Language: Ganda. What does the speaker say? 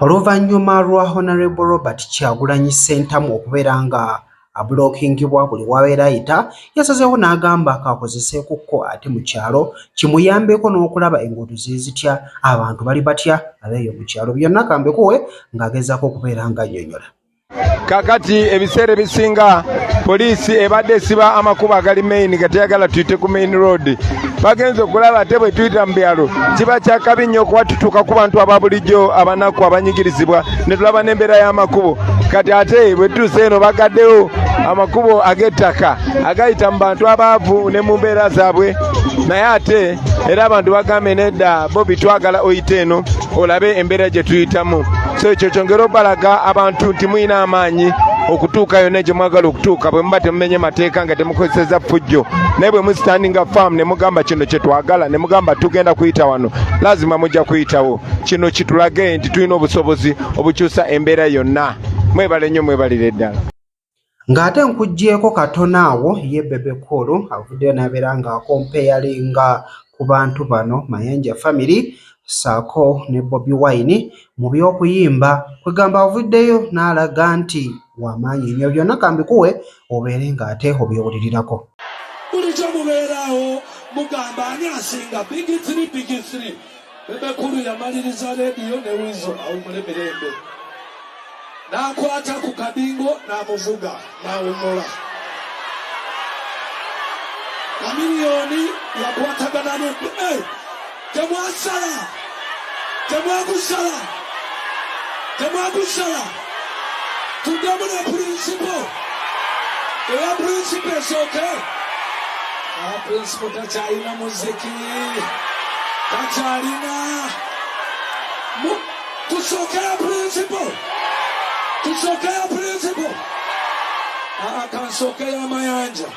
Oluvannyuma lwa Honorable Robert Kyagulanyi Ssentamu okubeera nga abulookingibwa buli wabeera ayita, yasazeewo n'agamba kakozeseeko ko ate mu kyalo kimuyambeko n'okulaba enguudo zitya abantu bali batya abeeyo mu kyalo. Byonna kambekuwe ng'agezaako okubeera ng'annyonnyola. Kakati ebiseera ebisinga poliisi ebadde esiba amakubo agali main gateyagala tuyite ku main road. Bagenze okulaba ate bwe tuyita mu byalo kiba kyakabi nnyo okuba tutuuka ku bantu aba bulijjo abanaku abanyigirizibwa ne tulaba n'embeera y'amakubo. Kati ate bwe tutuuse eno bagaddewo amakubo ag'ettaka agayita mu bantu abaavu ne mu mbeera zaabwe, naye ate era abantu bagambe nedda Bobi twagala oyite eno olabe embeera gye tuyitamu. So ekyo kyongera obalaga abantu nti muyina amaanyi okutuuka yonna gye mwagala okutuuka bwe muba temumenye mateeka nga temukozeseza ffujjo, naye bwe musitandinga faamu ne mugamba kino kye twagala ne mugamba tugenda kuyita wano, lazima mujja kuyitawo. Kino kitulage nti tulina obusobozi obukyusa embeera yonna. Mwebale nnyo, mwebalire ddala. Ng'ate nkuggyeko katono awo ye Bebe Cool avuddeyo n'abeera ng'akompeyalinga ku bantu bano Mayanja family saako ne Bobi Wine mu by'okuyimba, kwegamba avuddeyo n'alaga nti w'amaanyi nnyo. Byonna kambikuwe obeere ng'ate obyewulirirako. Bulijjo mubeeraawo mugamba ani asinga Big 3. Bebe Cool yamaliriza leediyo ne Wizo awumule mirembe, n'akwata ku kadingo n'amuvuga n'awummula. Kamiliyoni yakwatagana ne temwasala temwagusala tuddemu ne purinsipo eya purinsipo esooke. Purinsipo takyalina muziki, takyalina tusookera purinsipo. Tusookera purinsipo. Kansookeyo Amayanja.